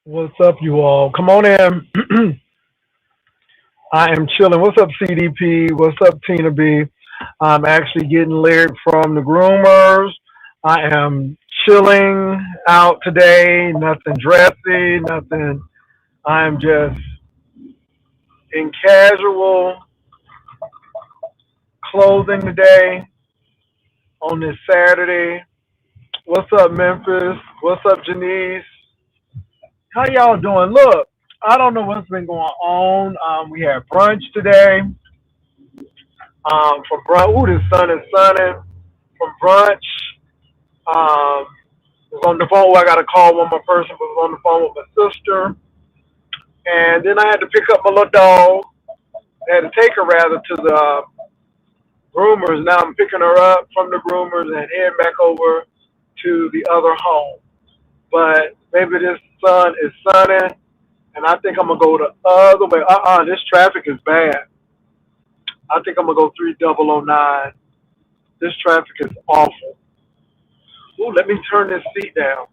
What's up, you all? Come on in. I am chilling. What's up, CDP? What's up, Tina B? I'm actually getting lyric from the groomers. I am chilling out today. Nothing dressy, nothing. I am just in casual clothing today on this Saturday. What's up, Memphis? What's up, Janice? How y'all doing? Look, I don't know what's been going on. We had brunch today. From brunch. Ooh, the sun is sunning. From brunch. Was on the phone. I got a call. One more person was on the phone with my sister, and then I had to pick up my little dog. I had to take her rather to the groomers. Now I'm picking her up from the groomers and heading back over to the other home. But maybe this sun is sunning, and I think I'm gonna go the other way. This traffic is bad. I think I'm gonna go 3009. This traffic is awful. Ooh, let me turn this seat down.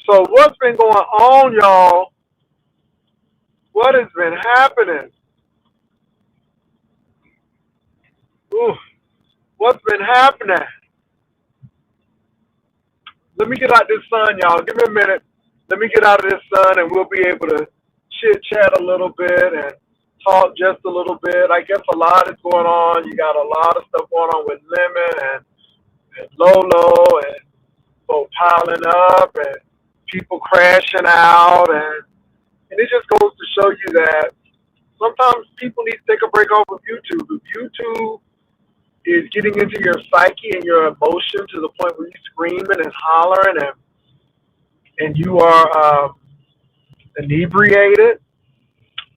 So what's been going on, y'all? What has been happening? Ooh, what's been happening? Let me get out this sun, y'all. Give me a minute. Let me get out of this sun, and we'll be able to chit chat a little bit and talk just a little bit. I guess a lot is going on. You got a lot of stuff going on with Lemon and Lolo and folk piling up and people crashing out, and it just goes to show you that sometimes people need to take a break off of YouTube. If YouTube is getting into your psyche and your emotion to the point where you're screaming and hollering and you are inebriated,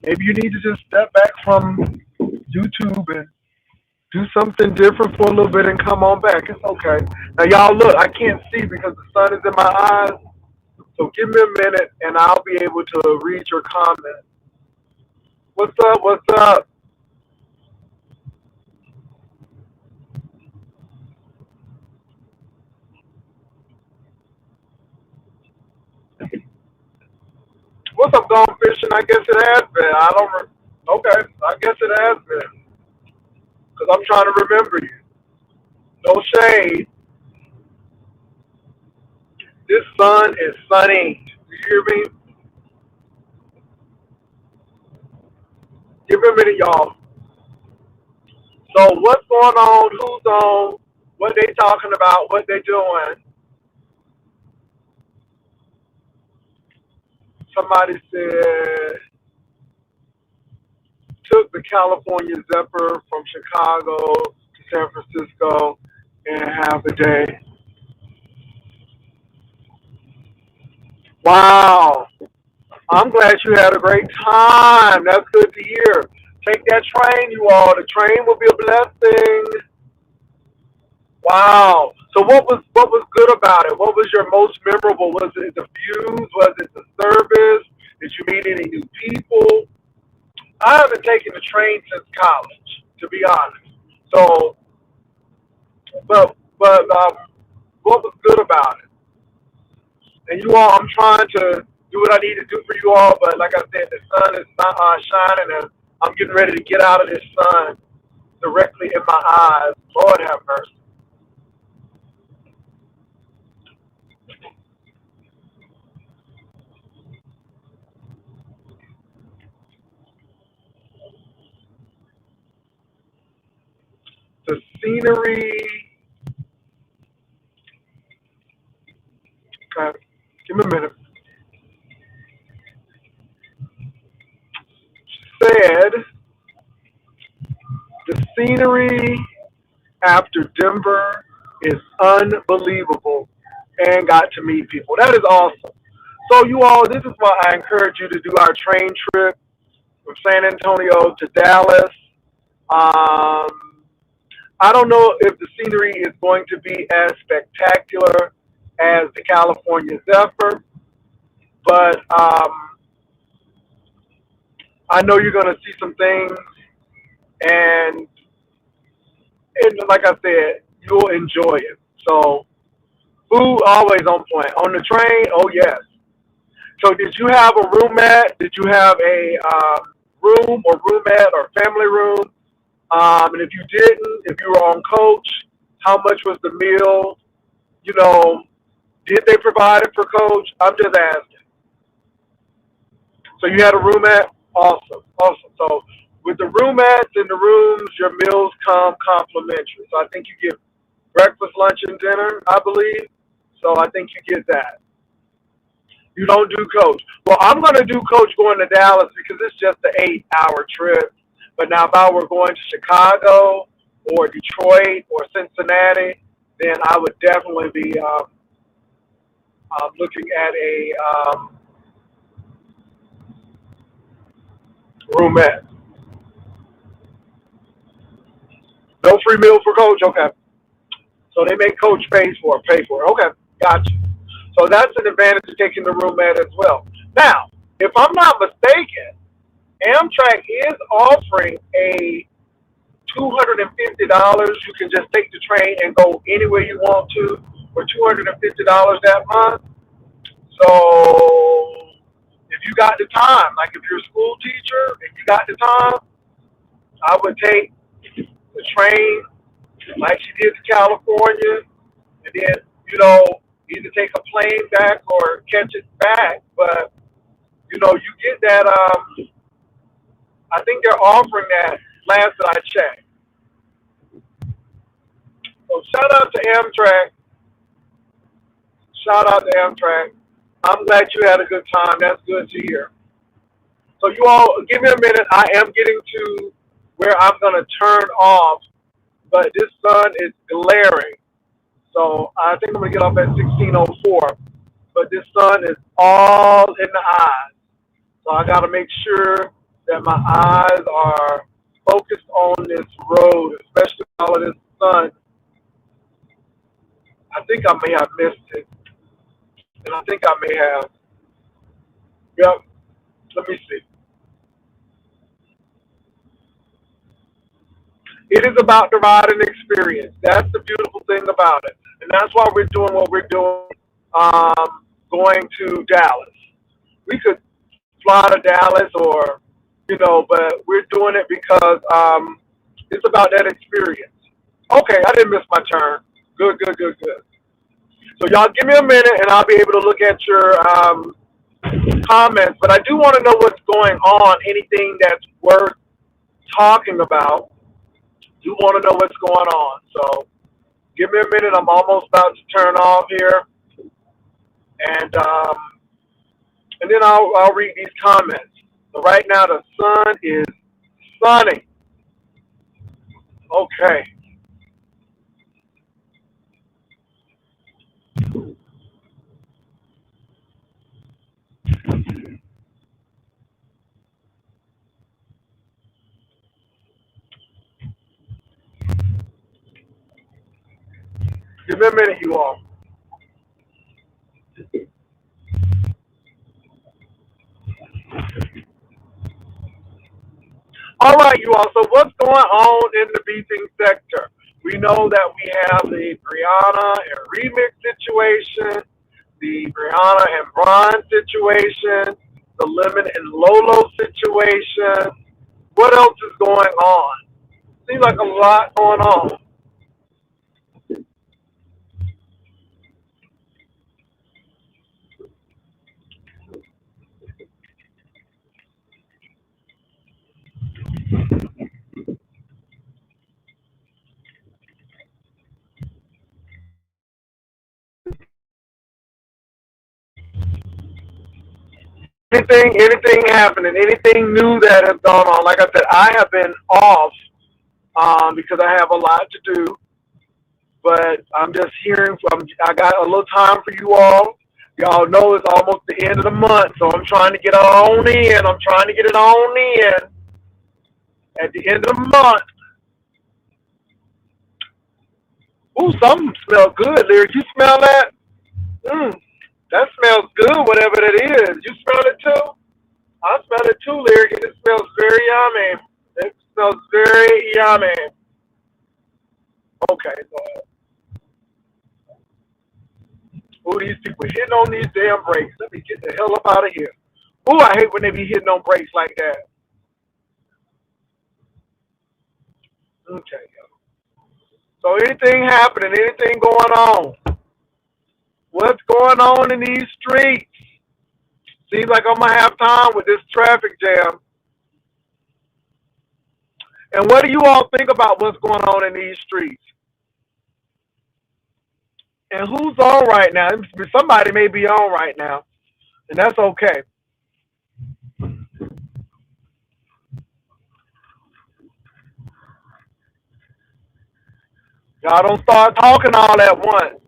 maybe you need to just step back from YouTube and do something different for a little bit and come on back. It's okay. Now, y'all, look, I can't see because the sun is in my eyes. So give me a minute and I'll be able to read your comments. What's up? What's up? What's up, Gone Fishing? I guess it has been. I don't. Okay, I guess it has been. Because I'm trying to remember you. No shade. This sun is sunny. You hear me? Give me a minute, y'all. So what's going on? Who's on? What they talking about? What they doing? Somebody said took the California Zephyr from Chicago to San Francisco in half a day. Wow. I'm glad you had a great time. That's good to hear. Take that train, you all. The train will be a blessing. Wow. So what was good about it? What was your most memorable? Was it the views? Was it the service? Did you meet any new people? I haven't taken the train since college, to be honest. So, but what was good about it? And you all, I'm trying to do what I need to do for you all, but like I said, the sun is not shining, and I'm getting ready to get out of this sun directly in my eyes. Lord have mercy. The scenery. Okay, give me a minute. said the scenery after Denver is unbelievable and got to meet people. That is awesome. So you all, this is why I encourage you to do our train trip from San Antonio to Dallas. Um, I don't know if the scenery is going to be as spectacular as the California Zephyr, but I know you're going to see some things, and like I said, you'll enjoy it. So food always on point. On the train, oh yes. So did you have a roomette? Did you have a room or roomette or family room? And if you didn't, if you were on coach, how much was the meal? You know, did they provide it for coach? I'm just asking. So you had a roomette? Awesome, awesome. So with the roomettes in the rooms, your meals come complimentary. So I think you get breakfast, lunch, and dinner, I believe. So I think you get that. You don't do coach. Well, I'm going to do coach going to Dallas because it's just an 8-hour trip. But now if I were going to Chicago or Detroit or Cincinnati, then I would definitely be looking at a roomette. No free meal for coach? Okay. So they make coach pay for it. Okay, gotcha. So that's an advantage of taking the roomette as well. Now, if I'm not mistaken, Amtrak is offering a $250. You can just take the train and go anywhere you want to for $250 that month. So if you got the time, like if you're a school teacher and you got the time, I would take the train like she did to California, and then either take a plane back or catch it back. But you get that. I think they're offering that. Last that I checked. So shout out to Amtrak. Shout out to Amtrak. I'm glad you had a good time. That's good to hear. So you all, give me a minute. I am getting to where I'm going to turn off, but this sun is glaring. So I think I'm going to get off at 16:04. But this sun is all in the eyes. So I got to make sure that my eyes are focused on this road, especially with all of this sun. I think I may have missed it. And I think I may have. Yep. Let me see. It is about the riding experience. That's the beautiful thing about it. And that's why we're doing what we're doing, going to Dallas. We could fly to Dallas but we're doing it because it's about that experience. Okay, I didn't miss my turn. Good, good, good, good. So y'all give me a minute and I'll be able to look at your comments. But I do want to know what's going on, anything that's worth talking about. Do want to know what's going on. So give me a minute. I'm almost about to turn off here. And then I'll read these comments. So right now the sun is sunny. Okay. Give me a minute, you all. All right, you all. So what's going on in the beefing sector? We know that we have the Brianna and Remix situation, the Brianna and Brian situation, the Lemon and Lolo situation. What else is going on? Seems like a lot going on. anything happening, anything new that has gone on. Like I said, I have been off because I have a lot to do. But I'm just hearing from. I got a little time for you all. Y'all know it's almost the end of the month, so I'm trying to get it on in. I'm trying to get it on in at the end of the month. Ooh, something smells good, Lyric. You smell that? Mmm, that smells good, whatever that is. You smell it too? I smell it too, Lyric, and it smells very yummy. It smells very yummy. Okay, go ahead. Ooh, these people hitting on these damn brakes. Let me get the hell up out of here. Ooh, I hate when they be hitting on brakes like that. Okay, yo. So anything happening, anything going on? What's going on in these streets? Seems like I'm gonna have time with this traffic jam. And what do you all think about what's going on in these streets? And who's on right now? Somebody may be on right now, and that's okay. Y'all don't start talking all at once.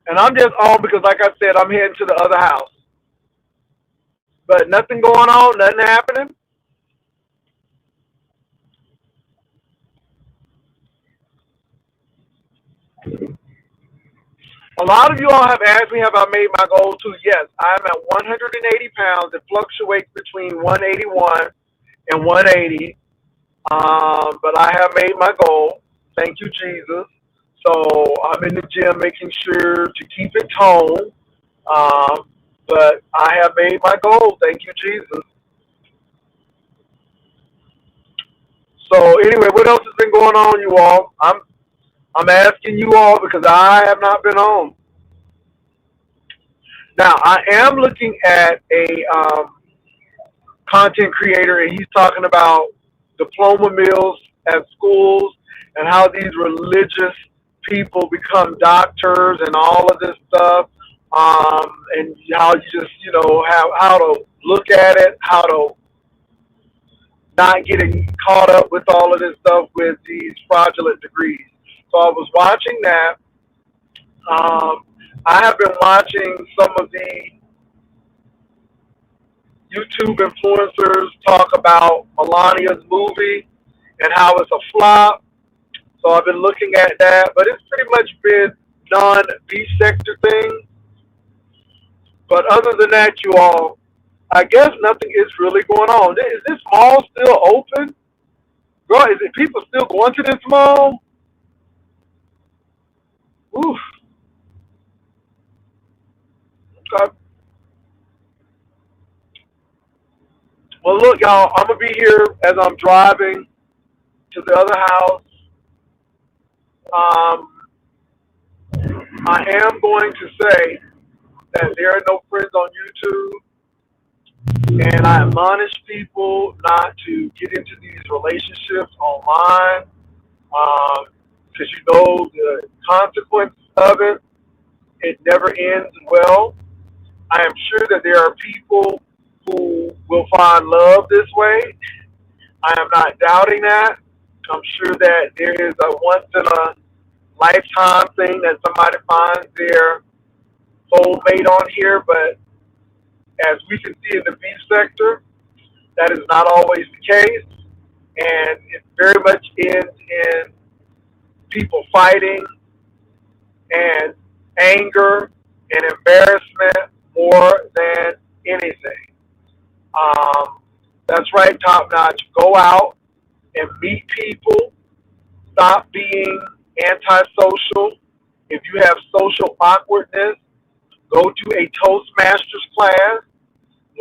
And I'm just on because, like I said, I'm heading to the other house. But nothing going on, nothing happening. A lot of you all have asked me, have I made my goal too? Yes, I'm at 180 pounds. It fluctuates between 181 and 180. But I have made my goal. Thank you, Jesus. So I'm in the gym making sure to keep it toned. Um, but I have made my goal. Thank you, Jesus. So anyway, what else has been going on, you all? I'm asking you all because I have not been on. Now I am looking at a content creator, and he's talking about diploma mills at schools and how these religious people become doctors and all of this stuff, and how you just have how to look at it, how to not getting caught up with all of this stuff with these fraudulent degrees. So I was watching that. Um, I have been watching some of the YouTube influencers talk about Melania's movie and how it's a flop. So I've been looking at that, but it's pretty much been non-beef sector thing. But other than that, you all, I guess nothing is really going on. Is this mall still open? Girl, is it people still going to this mall? Oof. Okay. Well, look, y'all, I'm going to be here as I'm driving to the other house. Um, I am going to say that there are no friends on YouTube, and I admonish people not to get into these relationships online because you know the consequences of it. It never ends well. I am sure that there are people who will find love this way. I am not doubting that. I'm sure that there is a once in a lifetime thing that somebody finds their soulmate on here, but as we can see in the beef sector, that is not always the case, and it very much ends in people fighting and anger and embarrassment more than anything. Um, that's right, Top Notch. Go out and meet people. Stop being antisocial. If you have social awkwardness, go to a Toastmasters class.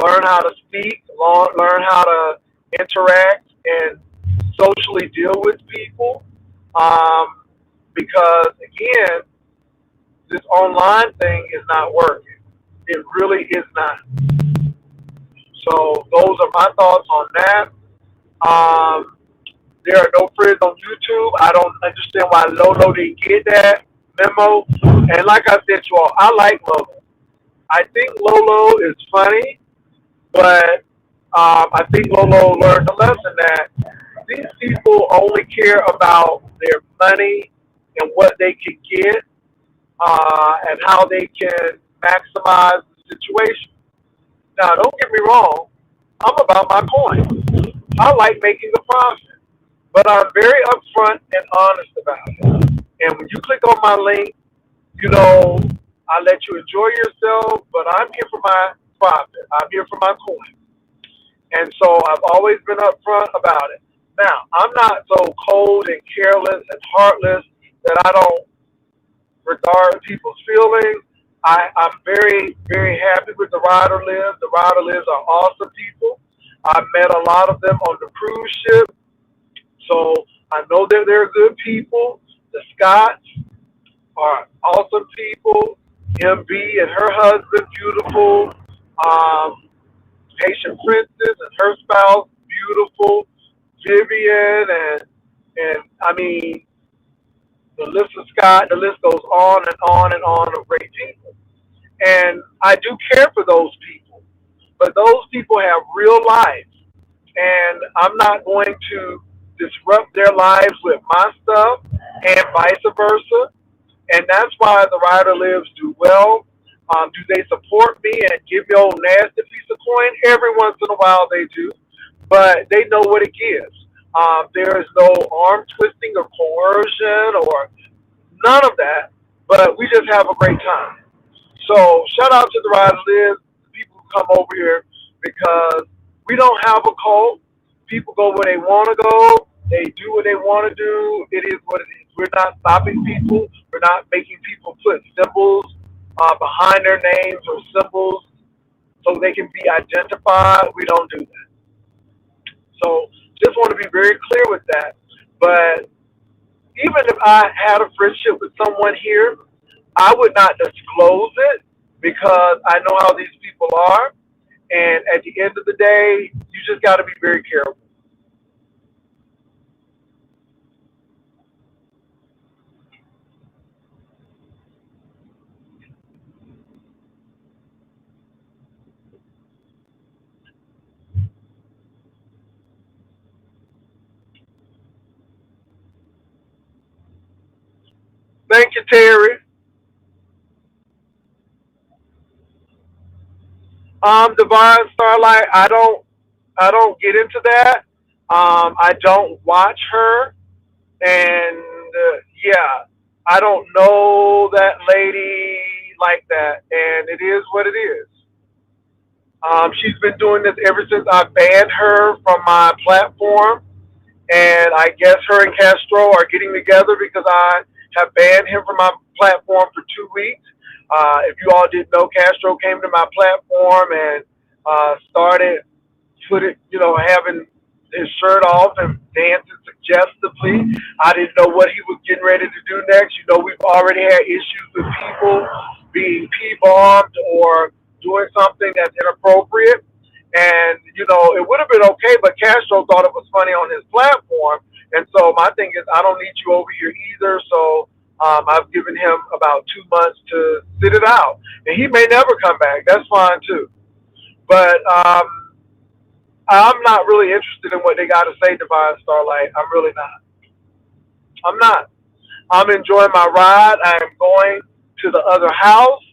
Learn how to speak. Learn how to interact and socially deal with people. Because, again, this online thing is not working. It really is not. So those are my thoughts on that. Um, there are no friends on YouTube. I don't understand why Lolo didn't get that memo. And like I said to you all, I like Lolo. I think Lolo is funny, but I think Lolo learned a lesson that these people only care about their money and what they can get and how they can maximize the situation. Now, don't get me wrong, I'm about my coin. I like making a profit, but I'm very upfront and honest about it. And when you click on my link, you know, I let you enjoy yourself, but I'm here for my profit. I'm here for my coin. And so I've always been upfront about it. Now, I'm not so cold and careless and heartless that I don't regard people's feelings. I'm very, very happy with the Rider Lives. The Rider Lives are awesome people. I met a lot of them on the cruise ship, so I know that they're good people. The Scots are awesome people. MB and her husband, beautiful. Um, Haitian Princess and her spouse, beautiful. Vivian and I mean Melissa Scott. The list goes on and on and on of great people. And I do care for those people, but those people have real lives, and I'm not going to disrupt their lives with my stuff, and vice versa. And that's why the Rider Lives do well. Do they support me and give me old nasty piece of coin? Every once in a while they do, but they know what it gives. There is no arm twisting or coercion or none of that, but we just have a great time. So shout out to the Rider Lives, the people who come over here because we don't have a cult. People go where they want to go. They do what they want to do. It is what it is. We're not stopping people. We're not making people put symbols behind their names or symbols so they can be identified. We don't do that. So just want to be very clear with that. But even if I had a friendship with someone here, I would not disclose it because I know how these people are. And at the end of the day, you just got to be very careful. Thank you, Terry. Divine Starlight, I don't get into that. I don't watch her, and yeah, I don't know that lady like that, and it is what it is. She's been doing this ever since I banned her from my platform, and I guess her and Castro are getting together because I have banned him from my platform for 2 weeks. If you all didn't know, Castro came to my platform and started having his shirt off and dancing suggestively. I didn't know what he was getting ready to do next. You know, we've already had issues with people being P-bombed or doing something that's inappropriate. And, it would have been okay, but Castro thought it was funny on his platform. And so my thing is, I don't need you over here either. So I've given him about 2 months to sit it out. And he may never come back. That's fine too. But I'm not really interested in what they got to say, Divine Starlight. I'm really not. I'm not. I'm enjoying my ride. I am going to the other house.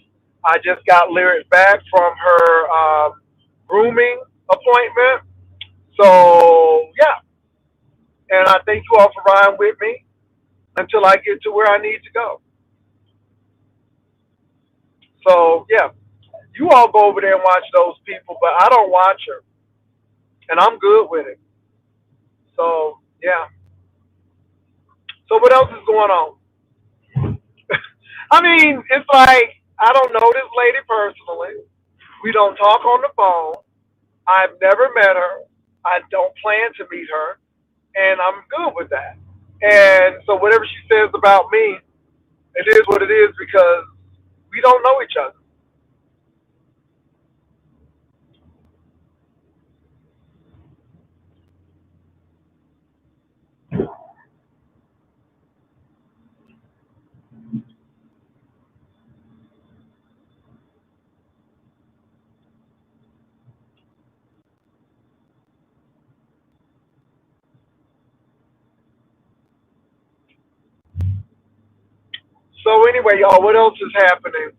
I just got Lyric back from her grooming appointment. So, yeah. And I thank you all for riding with me until I get to where I need to go. So, yeah. You all go over there and watch those people, but I don't watch her. And I'm good with it. So, yeah. So, what else is going on? I mean, it's like I don't know this lady personally. We don't talk on the phone. I've never met her. I don't plan to meet her, and I'm good with that. And so whatever she says about me, it is what it is because we don't know each other. anyway, y'all, what else is happening?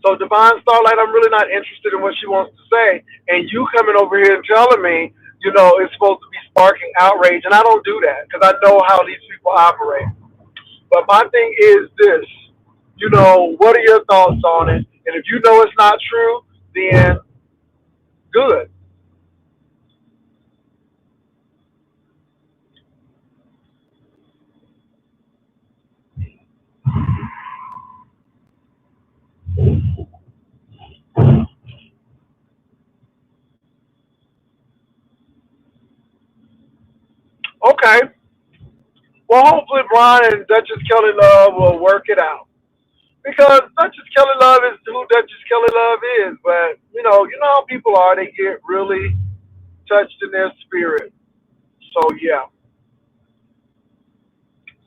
So Divine Starlight, I'm really not interested in what she wants to say, and you coming over here and telling me, it's supposed to be sparking outrage, and I don't do that because I know how these people operate. But my thing is this, what are your thoughts on it? And if you know it's not true, then good. Okay. Well, hopefully Brian and Duchess Kelly Love will work it out. Because Duchess Kelly Love is who Duchess Kelly Love is. But, you know how people are. They get really touched in their spirit. So, yeah.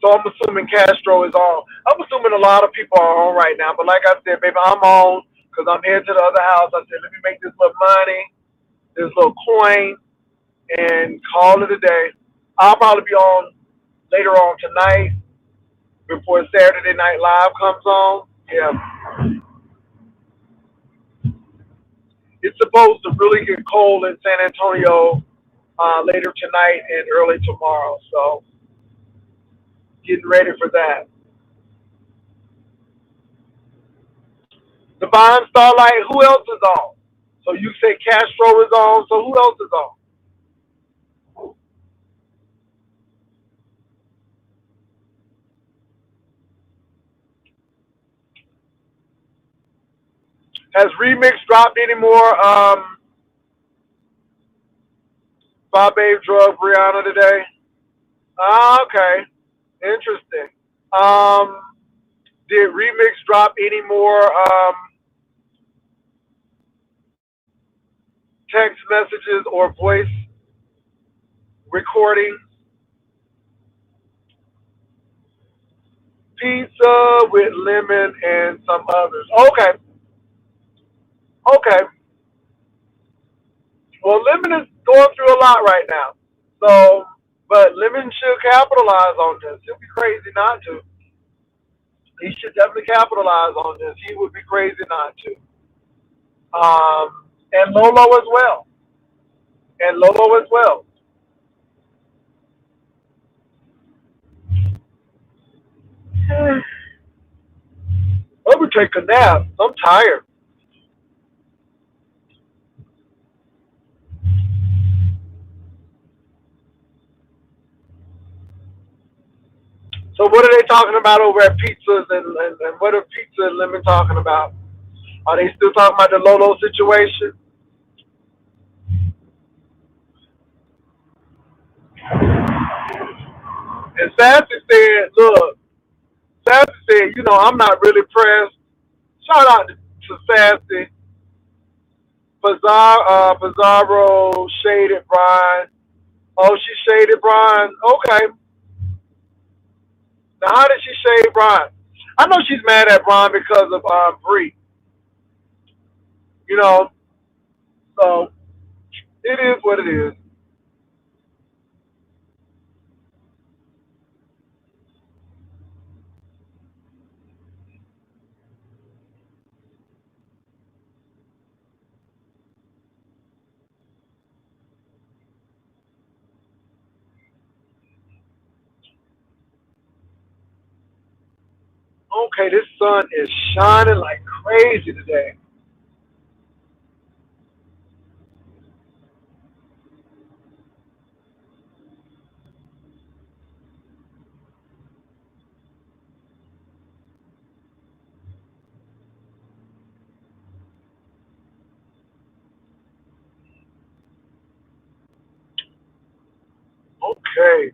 So I'm assuming Castro is on. I'm assuming a lot of people are on right now. But like I said, baby, I'm on because I'm headed to the other house. I said, let me make this little money, this little coin, and call it a day. I'll probably be on later on tonight before Saturday Night Live comes on. Yeah, it's supposed to really get cold in San Antonio later tonight and early tomorrow. So getting ready for that. Divine Starlight, who else is on? So you say Castro is on. So who else is on? Has Remix dropped any more Bob Babe Drug Brianna today? Ah, okay. Interesting. Um, did Remix drop any more text messages or voice recordings? Pizza with lemon and some others. Okay, okay. Well, lemon is going through a lot right now. So, but lemon should capitalize on this. He'll be crazy not to. He should definitely capitalize on this. He would be crazy not to. And Lolo as well. And Lolo as well. I'm gonna take a nap. I'm tired. So what are they talking about over at Pizzas and what are Pizza and Lemon talking about? Are they still talking about the Lolo situation? And Sassy said, look, Sassy said, I'm not really pressed. Shout out to Sassy. Pizarro shaded Brian. Oh, she shaded Brian. Okay. Now, how did she shade Brian? I know she's mad at Brian because of Bree. You know, so it is what it is. Okay, this sun is shining like crazy today. Okay.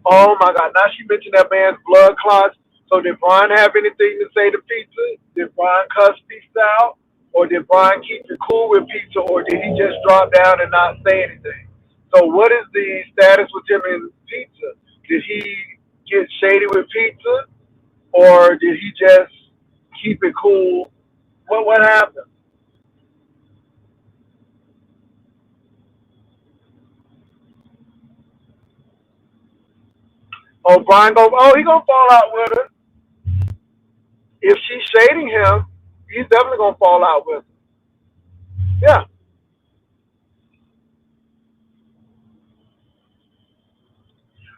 Oh my God. Now she mentioned that man's blood clots. So did Brian have anything to say to Pizza? Did Brian cuss Pizza out? Or did Brian keep it cool with Pizza? Or did he just drop down and not say anything? So what is the status with him and Pizza? Did he get shady with Pizza? Or did he just keep it cool? What happened? Oh, Brian goes, oh, he gonna fall out with her. If she's shading him, he's definitely gonna fall out with her. Yeah.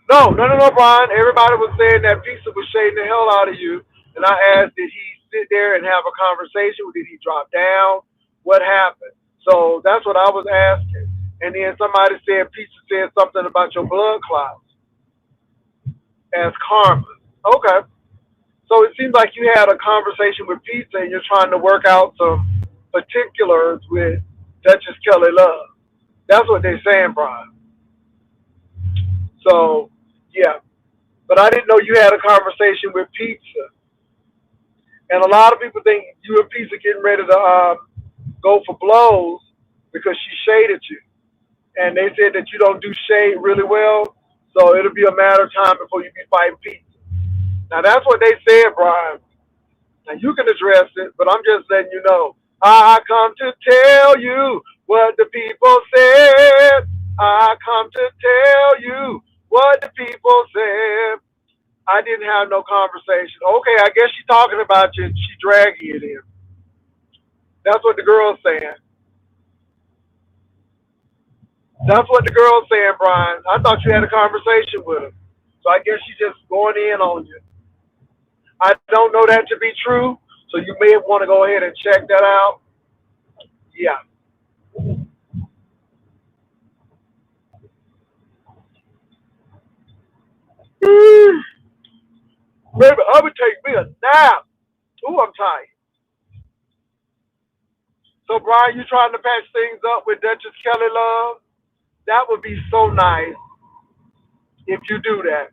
No, Brian. Everybody was saying that pizza was shading the hell out of you, and I asked, did he sit there and have a conversation? Did he drop down? What happened? So that's what I was asking. And then somebody said pizza said something about your blood clots as karma. Okay. So it seems like you had a conversation with pizza, and you're trying to work out some particulars with Duchess Kelly Love. That's what they're saying, Brian. So yeah. But I didn't know you had a conversation with pizza. And a lot of people think you and Pizza getting ready to go for blows because she shaded you. And they said that you don't do shade really well, so it'll be a matter of time before you be fighting Pizza. Now that's what they said, Brian. Now you can address it, but I'm just letting you know. I come to tell you what the people said. I come to tell you what the people said. I didn't have no conversation. Okay, I guess she's talking about you and she dragging you in. That's what the girl's saying. That's what the girl's saying, Brian. I thought you had a conversation with her. So I guess she's just going in on you. I don't know that to be true, so you may want to go ahead and check that out. Yeah. Baby, I would take me a nap. Ooh, I'm tired. So, Brian, you trying to patch things up with Duchess Kelly Love? That would be so nice if you do that.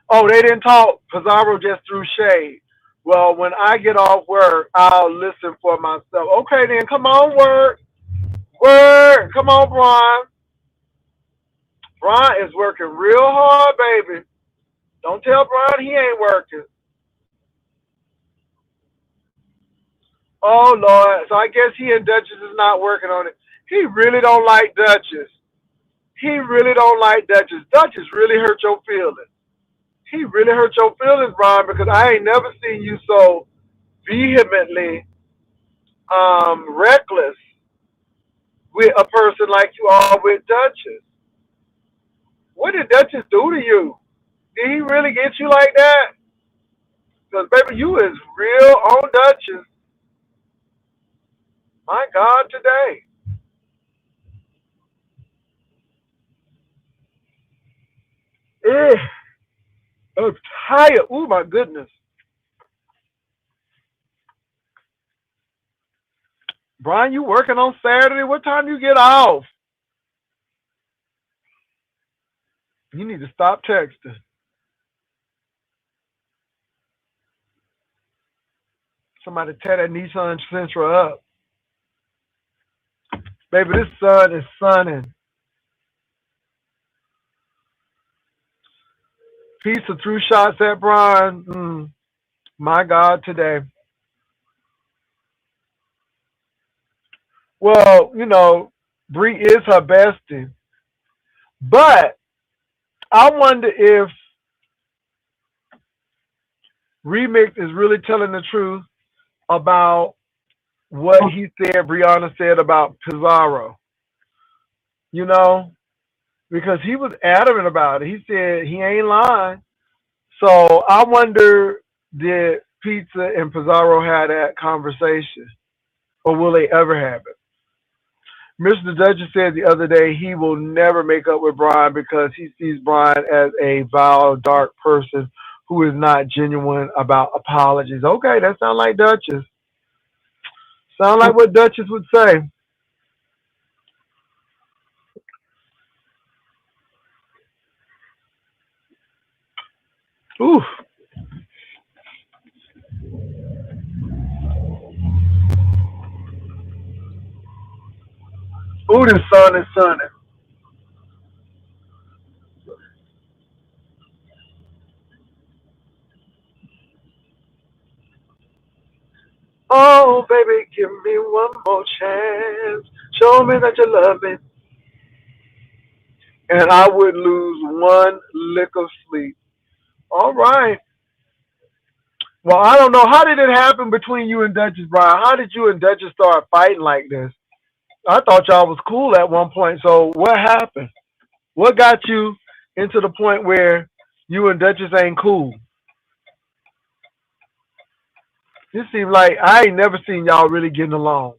Oh, they didn't talk. Pizarro just threw shade. Well, when I get off work, I'll listen for myself. Okay, then come on, work. Work. Come on, Brian. Brian is working real hard, baby. Don't tell Brian he ain't working. Oh, Lord. So I guess he and Duchess is not working on it. He really don't like Duchess. He really don't like Duchess. Duchess really hurt your feelings. He really hurt your feelings, Brian, because I ain't never seen you so vehemently reckless with a person like you are with Duchess. What did Duchess do to you? Did he really get you like that? Because, baby, you is real on Duchess. My God, today. Ugh, I'm tired. Oh, my goodness. Brian, you working on Saturday? What time you get off? You need to stop texting. Somebody tear that Nissan Sentra up. Baby, this sun is sunning. Pizza threw shots at Brian. My God, today. Well, Bree is her bestie. But I wonder if Remix is really telling the truth about what he said, Brianna said about Pizarro. You know, because he was adamant about it. He said he ain't lying. So I wonder, did Pizza and Pizarro have that conversation? Or will they ever have it? Mr. Dutcher said the other day he will never make up with Brian because he sees Brian as a vile, dark person who is not genuine about apologies. Okay, that sounds like Duchess. Sound like what Duchess would say. Ooh, ooh, the sun is sunny. Oh, baby, give me one more chance. Show me that you love me. And I would lose one lick of sleep. All right. Well, I don't know. How did it happen between you and Duchess, Brian? How did you and Duchess start fighting like this? I thought y'all was cool at one point. So what happened? What got you into the point where you and Duchess ain't cool? It seems like I ain't never seen y'all really getting along.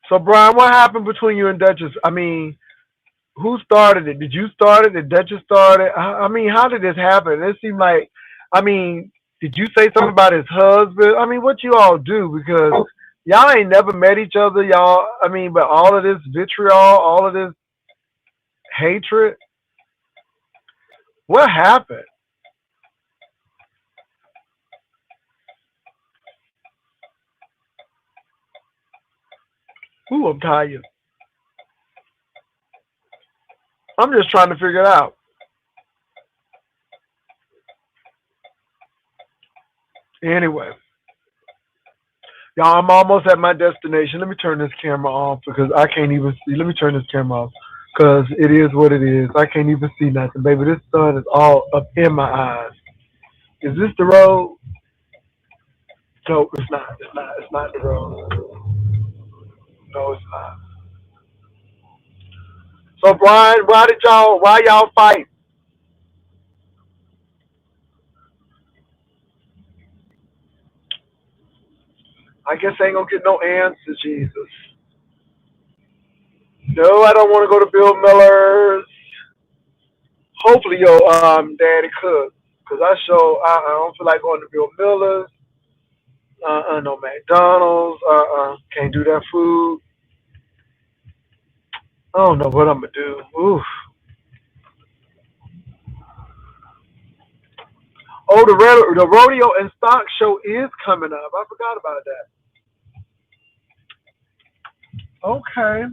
So Brian, what happened between you and Duchess? I mean, who started it? Did you start it? Did Duchess start it? I mean, how did this happen? It seemed like, I mean, did you say something about his husband? I mean, what you all do? Because y'all ain't never met each other. Y'all, I mean, but all of this vitriol, all of this hatred, what happened? Ooh, I'm tired. I'm just trying to figure it out. Anyway, y'all, I'm almost at my destination. Let me turn this camera off because I can't even see. Let me turn this camera off because it is what it is. I can't even see nothing, baby. This sun is all up in my eyes. Is this the road? No, it's not. It's not. It's not the road. No, it's not. So, Brian, why y'all fight? I guess I ain't gonna get no answer, Jesus. No, I don't want to go to Bill Miller's. Hopefully, your daddy cook, cause I don't feel like going to Bill Miller's. No McDonald's. Can't do that food. I don't know what I'm gonna do. Oof. Oh, the rodeo and stock show is coming up. I forgot about that. Okay.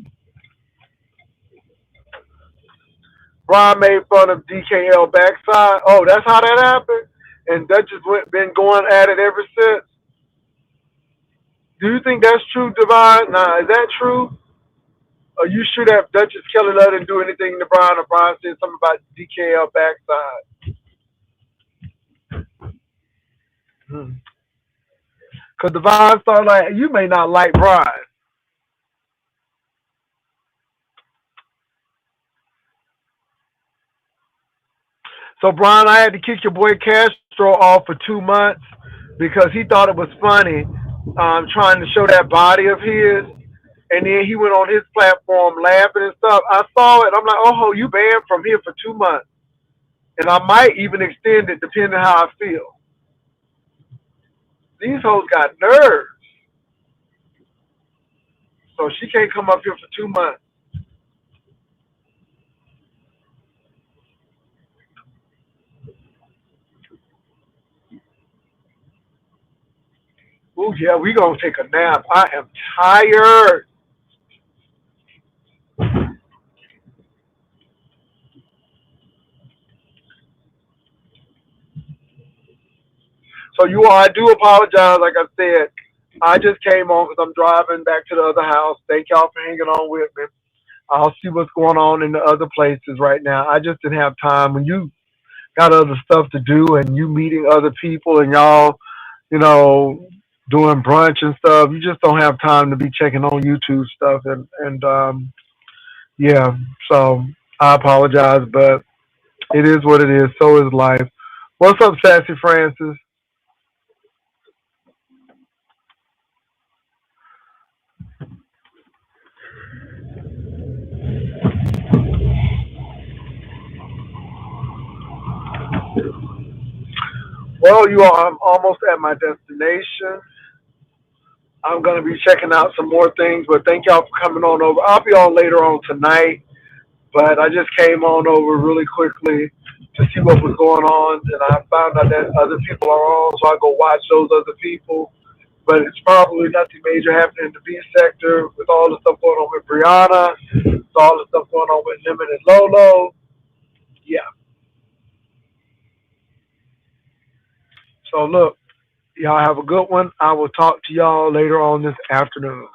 Brian made fun of DKL backside. Oh, that's how that happened. And Duchess been going at it ever since. Do you think that's true, Divine? Nah, is that true? Are you sure that Duchess Kelly Love didn't do anything to Brian, or Brian said something about DKL backside? Because Divine started like, you may not like Brian. So, Brian, I had to kick your boy Castro off for 2 months because he thought it was funny trying to show that body of his. And then he went on his platform laughing and stuff. I saw it. I'm like, oh, you banned from here for 2 months. And I might even extend it depending on how I feel. These hoes got nerves. So she can't come up here for 2 months. Oh, yeah, we going to take a nap. I am tired. So, you all, I do apologize. Like I said, I just came on because I'm driving back to the other house. Thank y'all for hanging on with me. I'll see what's going on in the other places right now. I just didn't have time. When you got other stuff to do and you meeting other people and y'all, you know, doing brunch and stuff, you just don't have time to be checking on YouTube stuff and yeah. So I apologize, but it is what it is. So is life. What's up, Sassy Francis? Well, you all, I'm almost at my destination. I'm gonna be checking out some more things, but thank y'all for coming on over. I'll be on later on tonight, but I just came on over really quickly to see what was going on, and I found out that other people are on, so I go watch those other people. But it's probably nothing major happening in the B sector with all the stuff going on with Brianna, with all the stuff going on with Lemon and Lolo. Yeah. So look, y'all have a good one. I will talk to y'all later on this afternoon.